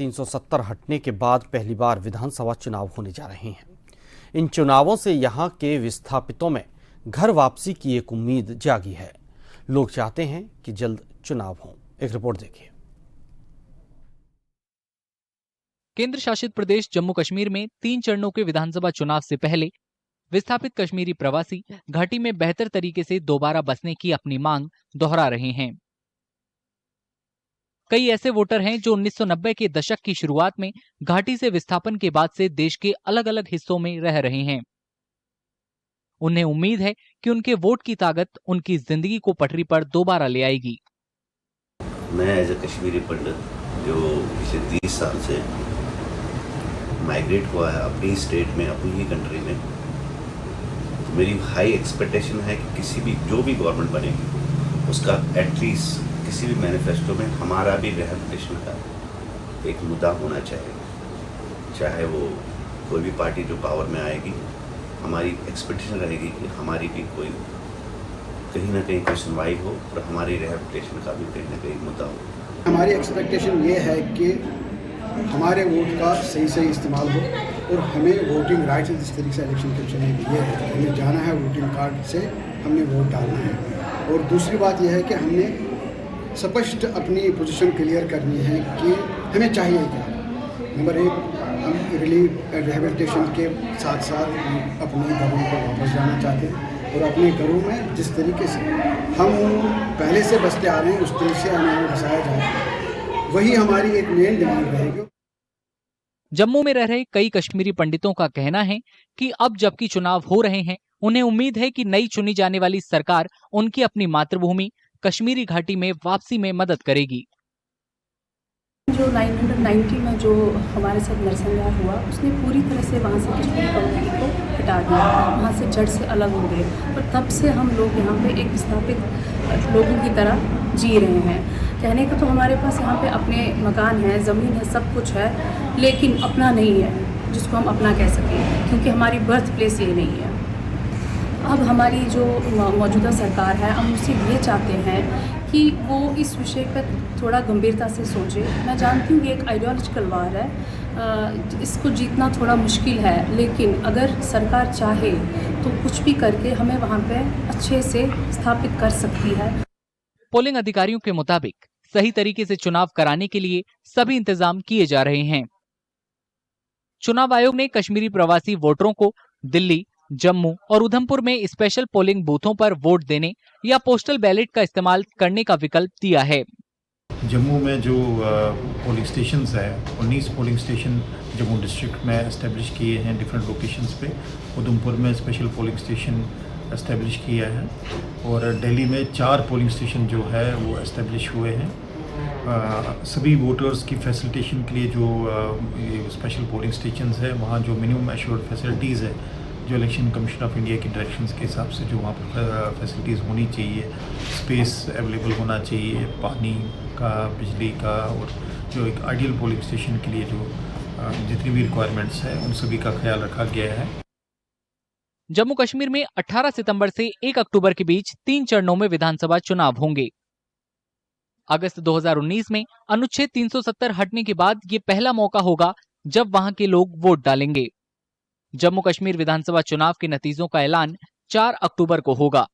370 हटने के बाद पहली बार विधानसभा चुनाव होने जा रहे हैं। इन चुनावों से यहां के विस्थापितों में घर वापसी की एक उम्मीद जागी है। लोग चाहते हैं कि जल्द चुनाव हो। एक रिपोर्ट देखिए। केंद्र शासित प्रदेश जम्मू कश्मीर में 3 चरणों के विधानसभा चुनाव से पहले विस्थापित कश्मीरी प्रवासी घाटी में बेहतर तरीके से दोबारा बसने की अपनी मांग दोहरा रहे हैं। कई ऐसे वोटर हैं जो 1990 के दशक की शुरुआत में घाटी से विस्थापन के बाद से देश के अलग अलग हिस्सों में रह रहे हैं। उन्हें उम्मीद है कि उनके वोट की ताकत उनकी जिंदगी को पटरी पर दोबारा ले आएगी। मैं एज ए कश्मीरी पंडित जो पिछले 30 साल से माइग्रेट हुआ है अपनी स्टेट में, अपनी ही कंट्री में, तो मेरी हाई एक्सपेक्टेशन है कि किसी भी जो भी गवर्नमेंट बनेगी उसका एटलीस्ट किसी भी मैनिफेस्टो में हमारा भी रिहैबिलिटेशन का एक मुद्दा होना चाहिए। चाहे वो कोई भी पार्टी जो पावर में आएगी, हमारी एक्सपेक्टेशन रहेगी कि हमारी भी कोई कहीं ना कहीं कोई सुनवाई हो और हमारी रिहैबिलिटेशन का भी कहीं ना कहीं मुद्दा हो। हमारी एक्सपेक्टेशन ये है कि हमारे वोट का सही इस्तेमाल हो और हमें वोटिंग राइट्स जिस तरीके से इलेक्शन कमीशन ने दिए है, हमें जाना है वोटिंग कार्ड से हमने वोट डालना है। और दूसरी बात यह है कि हमने स्पष्ट अपनी पोजीशन क्लियर करनी है कि हमें चाहिए क्या। नंबर 1, हम रिहैबिलिटेशन के साथ साथ अपने घरों को वापस जाना चाहते हैं और अपने घरों में जिस तरीके से हम पहले से बसते आ रहे हैं उस तरीके से हमें बसाया जाए, वही हमारी एक मेन डिमांड रहेगी। जम्मू में रह रहे कई कश्मीरी पंडितों का कहना है कि अब जबकि चुनाव हो रहे हैं, उन्हें उम्मीद है कि नई चुनी जाने वाली सरकार उनकी अपनी मातृभूमि कश्मीरी घाटी में वापसी में मदद करेगी। जो 1990 में जो हमारे साथ नरसंहार हुआ, उसने पूरी तरह से वहाँ से कश्मीरी कम्युनिटी को हटा दिया, वहाँ से जड़ से अलग हो गए और तब से हम लोग यहाँ पे एक विस्थापित लोगों की तरह जी रहे हैं। कहने का तो हमारे पास यहाँ पे अपने मकान है, ज़मीन है, सब कुछ है, लेकिन अपना नहीं है जिसको हम अपना कह सकें, क्योंकि हमारी बर्थ प्लेस ये नहीं है। अब हमारी जो मौजूदा सरकार है, हम उससे ये चाहते हैं कि वो इस विषय पर थोड़ा गंभीरता से सोचे। मैं जानती हूँ कि एक आइडियोलॉजिकल वार है, इसको जीतना थोड़ा मुश्किल है, लेकिन अगर सरकार चाहे तो कुछ भी करके हमें वहाँ पे अच्छे से स्थापित कर सकती है। पोलिंग अधिकारियों के मुताबिक सही तरीके से चुनाव कराने के लिए सभी इंतजाम किए जा रहे हैं। चुनाव आयोग ने कश्मीरी प्रवासी वोटरों को दिल्ली, जम्मू और उधमपुर में स्पेशल पोलिंग बूथों पर वोट देने या पोस्टल बैलेट का इस्तेमाल करने का विकल्प दिया है। जम्मू में जो पोलिंग स्टेशंस है, 19 पोलिंग स्टेशन जम्मू डिस्ट्रिक्ट में एस्टेब्लिश किए हैं डिफरेंट लोकेशंस पे। उधमपुर में स्पेशल पोलिंग स्टेशन एस्टेब्लिश किया है और दिल्ली में 4 पोलिंग स्टेशन जो है वो एस्टेब्लिश हुए हैं। सभी वोटर्स की फैसिलिटेशन के लिए जो स्पेशल पोलिंग स्टेशंस है, वहाँ जो मिनिमम एश्योर्ड फैसिलिटीज़ है, जो इलेक्शन कमीशन ऑफ इंडिया की डायरेक्शंस के हिसाब से जो वहाँ पर फैसिलिटीज़ होनी चाहिए, स्पेस अवेलेबल होना चाहिए, पानी का, बिजली का, और जो एक आइडियल पोलिंग स्टेशन के लिए जो जितनी भी रिक्वायरमेंट्स हैं उन सभी का ख्याल रखा गया है। जम्मू कश्मीर में 18 सितंबर से 1 अक्टूबर के बीच 3 चरणों में विधानसभा चुनाव होंगे। अगस्त 2019 में अनुच्छेद 370 हटने के बाद ये पहला मौका होगा जब वहां के लोग वोट डालेंगे। जम्मू कश्मीर विधानसभा चुनाव के नतीजों का ऐलान 4 अक्टूबर को होगा।